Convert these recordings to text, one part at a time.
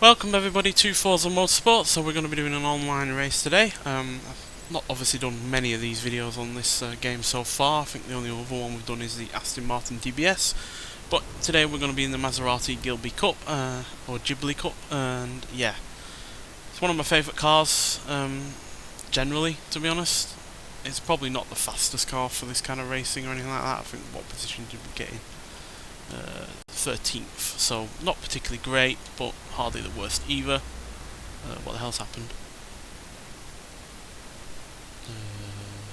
Welcome everybody to Forza Motorsport. So we're going to be doing an online race today. I've not obviously done many of these videos on this game so far. I think the only other one we've done is the Aston Martin DBS. But today we're going to be in the Maserati Ghibli Cup, or Ghibli Cup, and yeah, it's one of my favourite cars, generally, to be honest. It's probably not the fastest car for this kind of racing or anything like that. I think what position did we get in? 13th, so not particularly great, but hardly the worst either. What the hell's happened?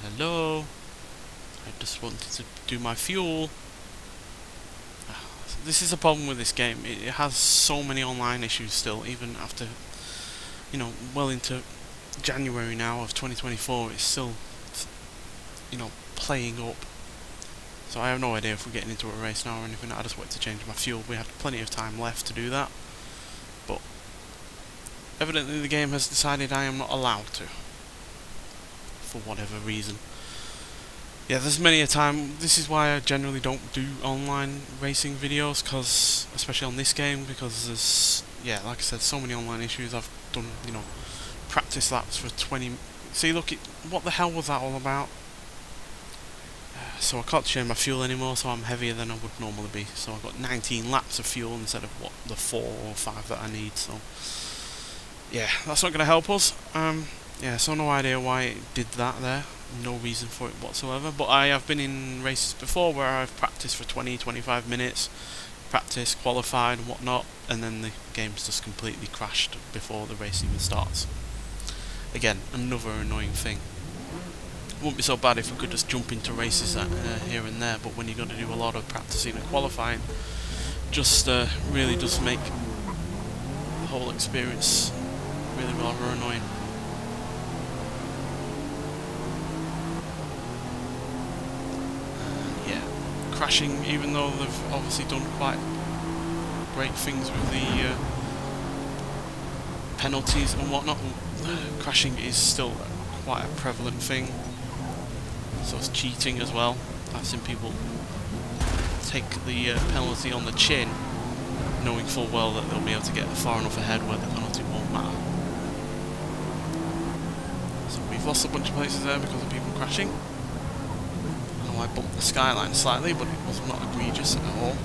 Hello? I just wanted to do my fuel. This is a problem with this game. It has so many online issues still, even after, you know, well into January now of 2024. It's still, you know, playing up. So I have no idea if we're getting into a race now or anything. I just wanted to change my fuel. We had plenty of time left to do that, but evidently the game has decided I am not allowed to, for whatever reason. Yeah, there's many a time. This is why I generally don't do online racing videos, because especially on this game, because there's, yeah, like I said, so many online issues. I've done, you know, practice laps for 20. See, look, what the hell was that all about? So I can't change my fuel anymore, so I'm heavier than I would normally be. So I've got 19 laps of fuel instead of what, the 4 or 5 that I need. So yeah, that's not going to help us. Yeah, so no idea why it did that there. No reason for it whatsoever. But I have been in races before where I've practiced for 20-25 minutes, practiced, qualified and whatnot, and then the game's just completely crashed before the race even starts. Again, another annoying thing. It wouldn't be so bad if we could just jump into races here and there, but when you've got to do a lot of practicing and qualifying, just really does make the whole experience really rather annoying. Yeah, crashing, even though they've obviously done quite great things with the penalties and whatnot, crashing is still quite a prevalent thing. So it's cheating as well. I've seen people take the penalty on the chin, knowing full well that they'll be able to get far enough ahead where the penalty won't matter. So we've lost a bunch of places there because of people crashing. I know I bumped the skyline slightly, but it was not egregious at all.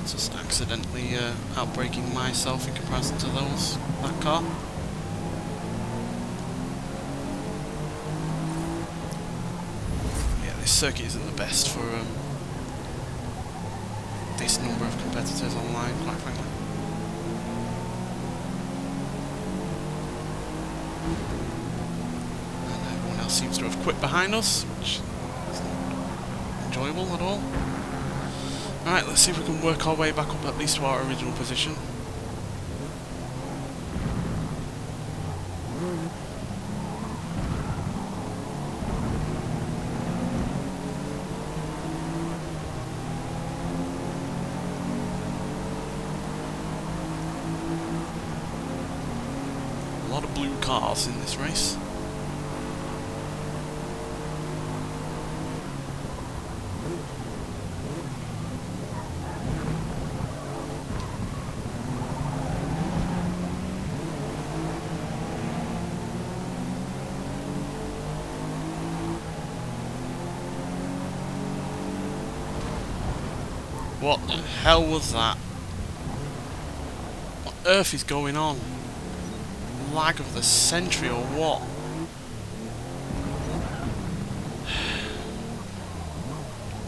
Just accidentally outbraking myself in comparison to that car. This circuit isn't the best for this number of competitors online, quite frankly. And everyone else seems to have quit behind us, which is not enjoyable at all. Alright, let's see if we can work our way back up at least to our original position. A lot of blue cars in this race. What the hell was that? What on earth is going on? Lag of the century or what?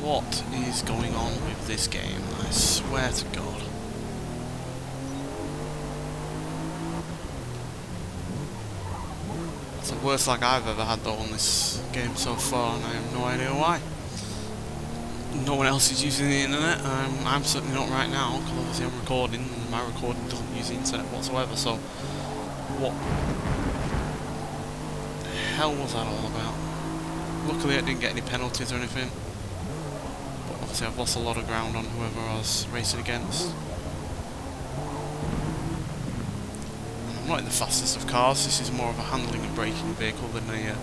What is going on with this game? I swear to God. It's the worst lag I've ever had though on this game so far, and I have no idea why. No one else is using the internet. I'm certainly not right now, because obviously I'm recording, and my recording doesn't use the internet whatsoever, so what the hell was that all about? Luckily I didn't get any penalties or anything, but obviously I've lost a lot of ground on whoever I was racing against. I'm not in the fastest of cars. This is more of a handling and braking vehicle than a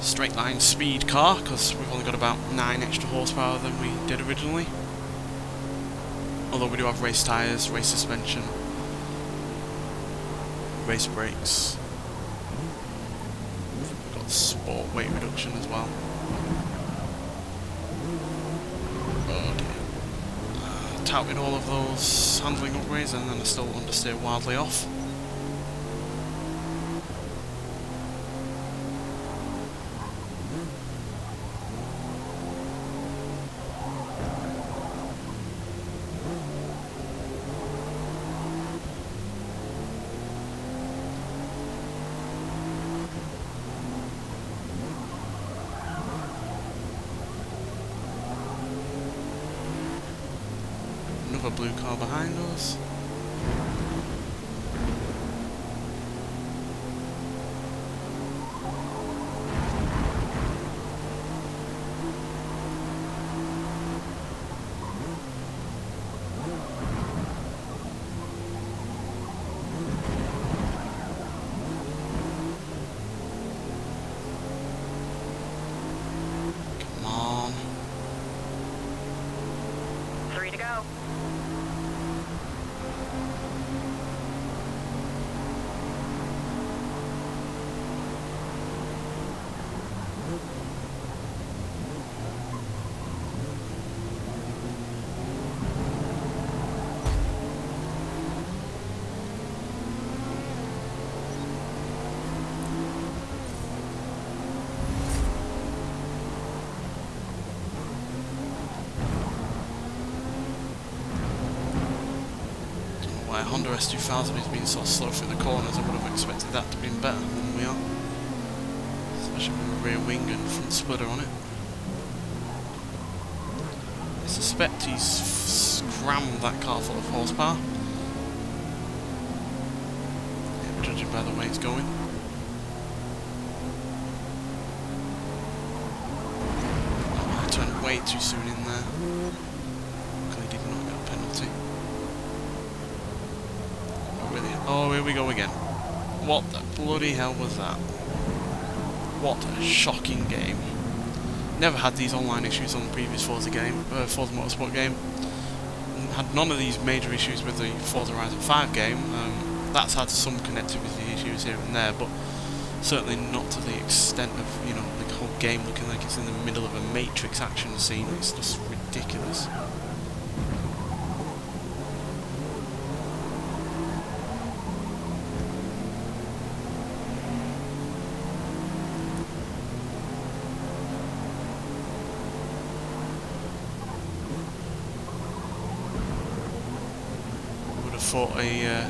straight line speed car, because we've only got about 9 extra horsepower than we did originally. Although we do have race tyres, race suspension, race brakes. We've got sport weight reduction as well. Oh dear. Touted all of those handling upgrades and then I still understeer wildly off. Another blue car behind us. Come on. 3 to go. Why Honda S2000 is being so slow through the corners. I would have expected that to be better than we are. Especially with the rear wing and front splitter on it. I suspect he's scrammed that car full of horsepower. Yeah, judging by the way it's going. Oh, I turned way too soon in there. Luckily did not get a penalty. Oh, here we go again. What the bloody hell was that? What a shocking game. Never had these online issues on the previous Forza Motorsport game. Had none of these major issues with the Forza Horizon 5 game. That's had some connectivity issues here and there, but certainly not to the extent of, you know, the whole game looking like it's in the middle of a Matrix action scene. It's just ridiculous. Thought a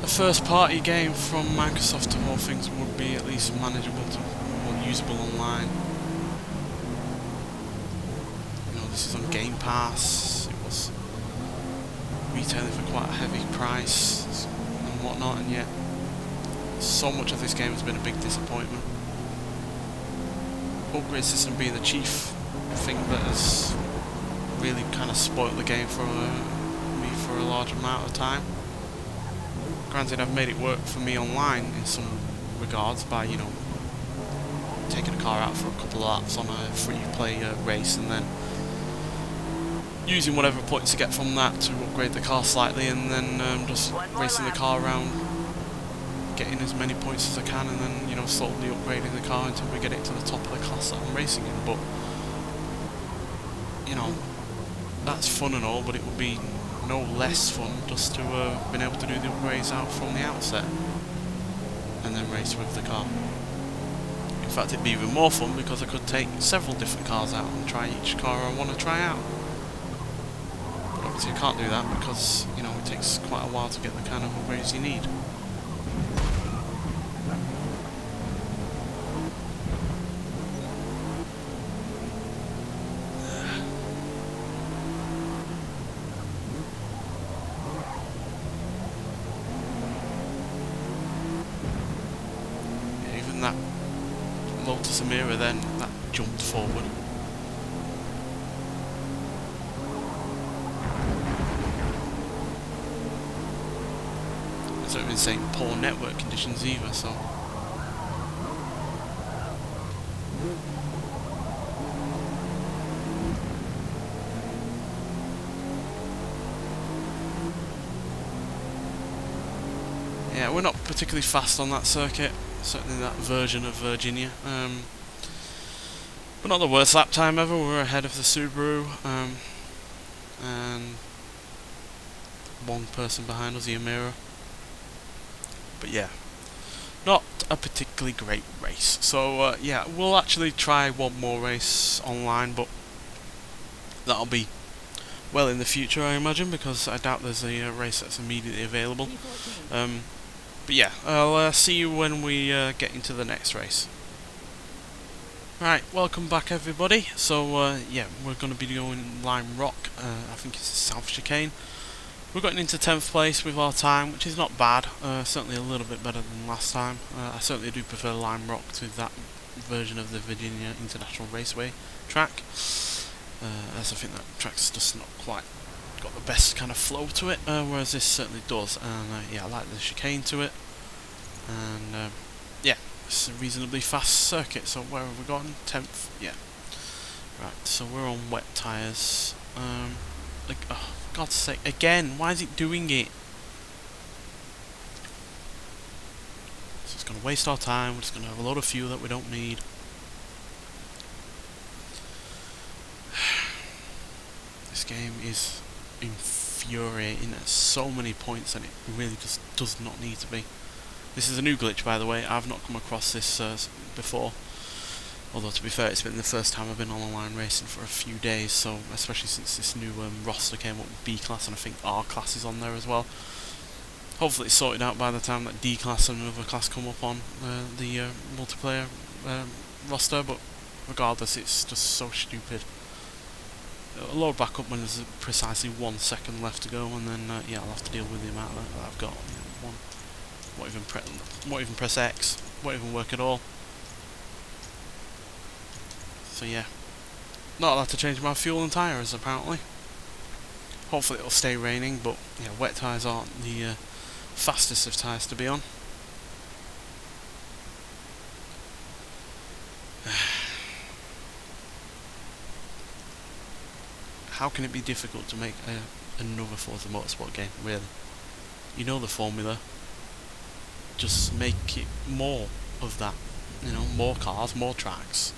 first-party game from Microsoft of all things would be at least manageable to or usable online. You know, this is on Game Pass. It was retailing for quite a heavy price and whatnot, and yet so much of this game has been a big disappointment. Upgrade system being the chief thing that has really kind of spoilt the game for me for a large amount of time. Granted, I've made it work for me online in some regards by, you know, taking a car out for a couple of laps on a free-play race and then using whatever points I get from that to upgrade the car slightly and then just racing the car around, getting as many points as I can and then, you know, slowly upgrading the car until we get it to the top of the class that I'm racing in. But, you know, that's fun and all, but it would be no less fun just to have been able to do the upgrades out from the outset and then race with the car. In fact, it'd be even more fun because I could take several different cars out and try each car I want to try out. But obviously I can't do that because, you know, it takes quite a while to get the kind of upgrades you need. That Lotus Emira then, that jumped forward. It's not even saying poor network conditions either, so. Yeah, we're not particularly fast on that circuit, certainly that version of Virginia. But not the worst lap time ever. We're ahead of the Subaru, and one person behind us, the Amira. But yeah, not a particularly great race. So yeah, we'll actually try one more race online, but that'll be well in the future, I imagine, because I doubt there's a race that's immediately available. But yeah, I'll see you when we get into the next race. Right, welcome back everybody. So yeah, we're going to be going Lime Rock, I think it's the South Chicane. We're getting into 10th place with our time, which is not bad, certainly a little bit better than last time. I certainly do prefer Lime Rock to that version of the Virginia International Raceway track, as I think that track's just not quite got the best kind of flow to it, whereas this certainly does. And yeah, I like the chicane to it, and yeah, it's a reasonably fast circuit. So where have we gone? 10th, yeah. Right, so we're on wet tyres. Like, oh, for God's sake, again, why is it doing it? So it's going to waste our time, we're just going to have a load of fuel that we don't need. This game is infuriating at so many points, and it really just does not need to be. This is a new glitch, by the way. I've not come across this before, although to be fair, it's been the first time I've been on online racing for a few days, so especially since this new roster came up with B class, and I think R class is on there as well. Hopefully it's sorted out by the time that D class and another class come up on the multiplayer roster, but regardless, it's just so stupid. I'll load back up when there's precisely 1 second left to go, and then yeah, I'll have to deal with the amount that I've got. You know, won't even press X, won't even work at all. So yeah, not allowed to change my fuel and tyres apparently. Hopefully it'll stay raining, but yeah, wet tyres aren't the fastest of tyres to be on. How can it be difficult to make another Forza Motorsport game, really? You know the formula. Just make it more of that. You know, more cars, more tracks.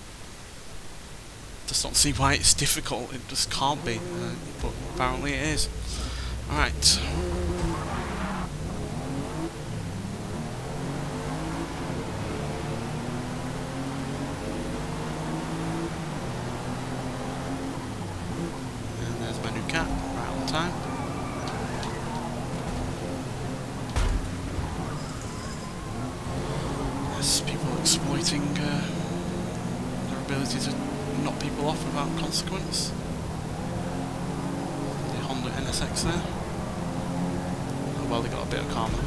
Just don't see why it's difficult. It just can't be. But apparently it is. Alright. Time. Yes, people exploiting their ability to knock people off without consequence. The Honda NSX there. Oh well, they got a bit of karma.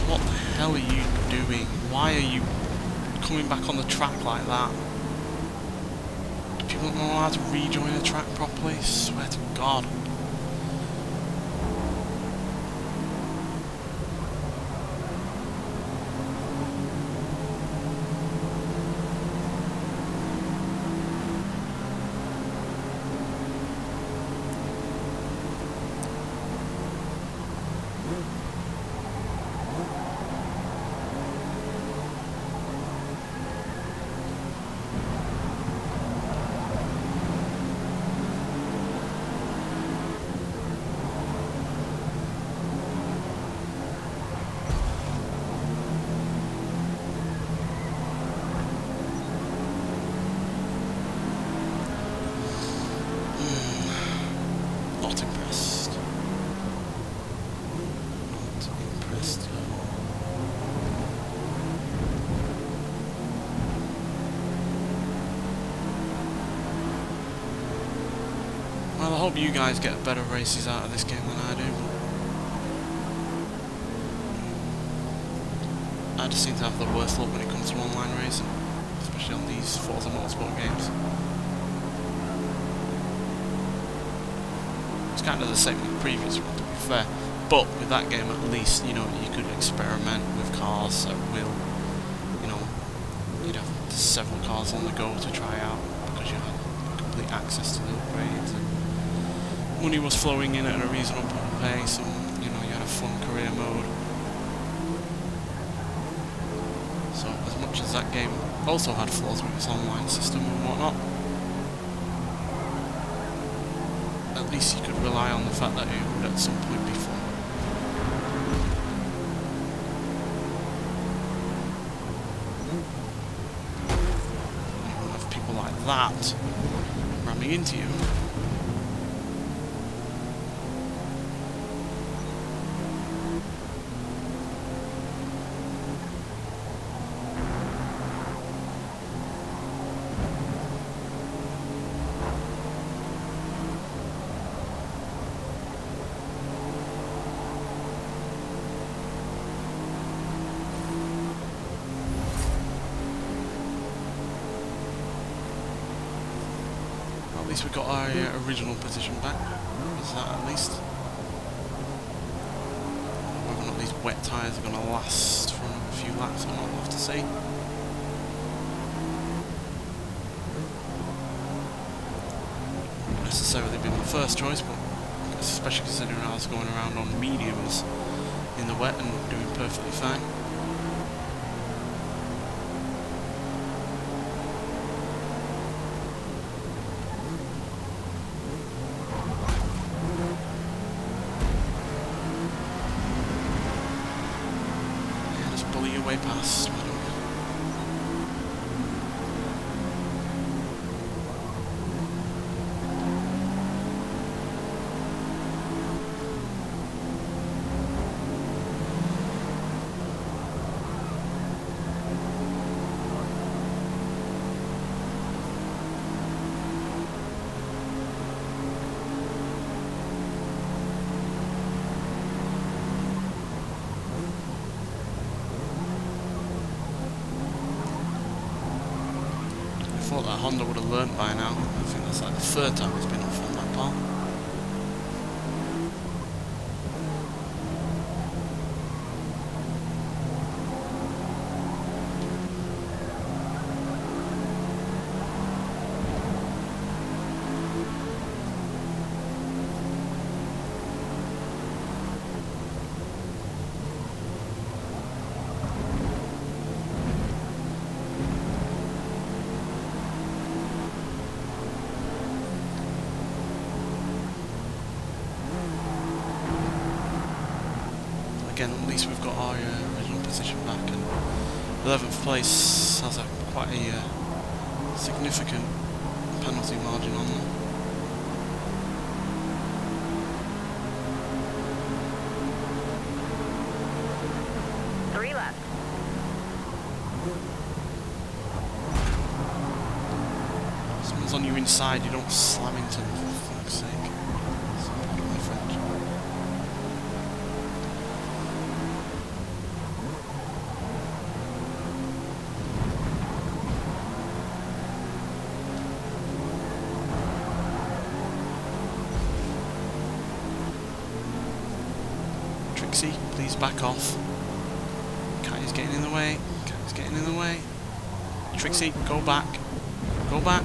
What the hell are you doing? Why are you coming back on the track like that? Do people not know how to rejoin a track properly? I swear to God. Not impressed. Not impressed. Well, I hope you guys get better races out of this game than I do. I just seem to have the worst luck when it comes to online racing, especially on these Forza Motorsport games. kind of the same with the previous one, to be fair. But with that game, at least, you know, you could experiment with cars at will. You know, you'd have several cars on the go to try out because you had complete access to the upgrades, and money was flowing in at a reasonable pace, and you know, you had a fun career mode. So as much as that game also had flaws with its online system and whatnot, at least you could rely on the fact that it would at some point be fun. You won't have people like that ramming into you. At least we got our original position back. Is that at least? Whether or not these wet tyres are going to last for a few laps, I'm not have to see. Not necessarily been my first choice, but especially considering I was going around on mediums in the wet and doing perfectly fine. Way past. I thought that Honda would have learnt by now. I think that's like the third time it's been off on that part. Again, at least we've got our original position back, and 11th place has quite a significant penalty margin on them. Three left. If someone's on your inside, you don't slam into them, for fuck's sake. Pardon my French. Trixie, please back off. Cat is getting in the way. Cat is getting in the way. Trixie, go back. Go back.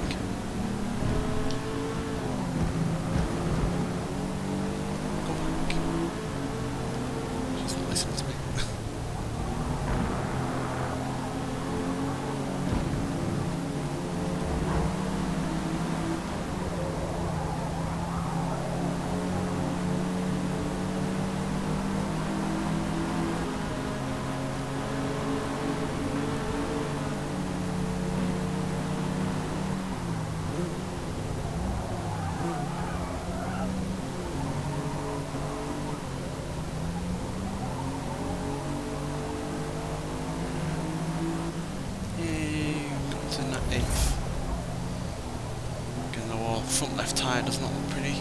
Go back. She's not listening to me. Front left tyre does not look pretty.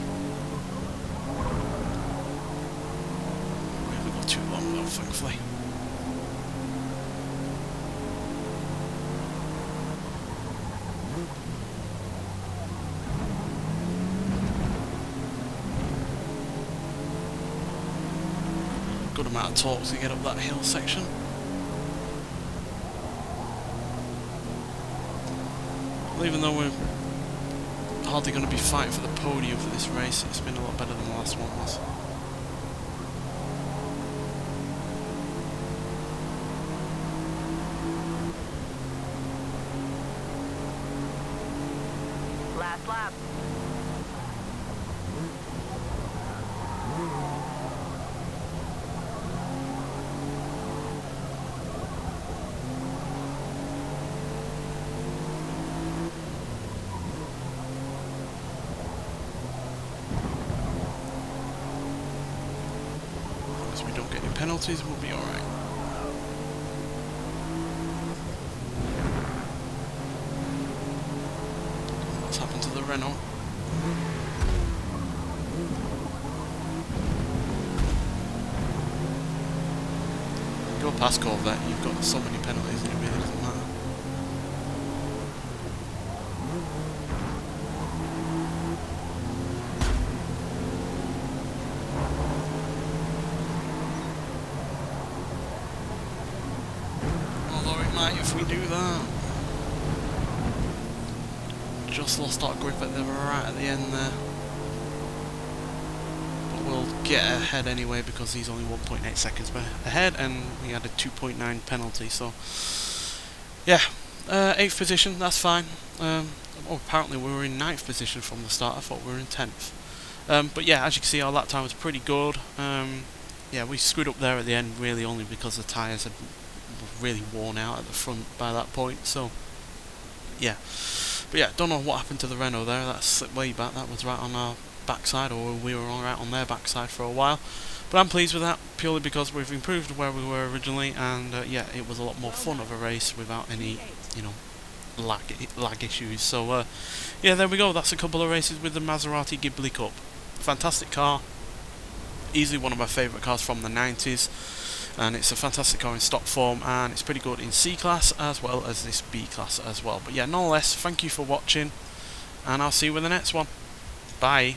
We haven't got too long though, thankfully. good amount of torque to get up that hill section. Well, even though we're hardly going to be fighting for the podium for this race, it's been a lot better than the last one was. Last lap. As we don't get any penalties, we'll be alright. What's happened to the Renault? Go past Corvette, you've got so many penalties, it really doesn't matter. Although it might if we do that. Just lost our grip at the right at the end there. But we'll get ahead anyway because he's only 1.8 seconds ahead and we had a 2.9 penalty, so yeah, 8th position, that's fine. Oh, apparently we were in 9th position from the start, I thought we were in 10th. But yeah, as you can see, our lap time was pretty good. Yeah, we screwed up there at the end really only because the tyres had really worn out at the front by that point, so yeah. But yeah, don't know what happened to the Renault there, that slipped way back, that was right on our backside, or we were all right on their backside for a while. But I'm pleased with that, purely because we've improved where we were originally, and yeah, it was a lot more fun of a race without any, you know, lag issues. So yeah, there we go, that's a couple of races with the Maserati Ghibli Cup. Fantastic car, easily one of my favourite cars from the 90s. And it's a fantastic car in stock form, and it's pretty good in C-Class as well as this B-Class as well. But yeah, nonetheless, thank you for watching, and I'll see you with the next one. Bye.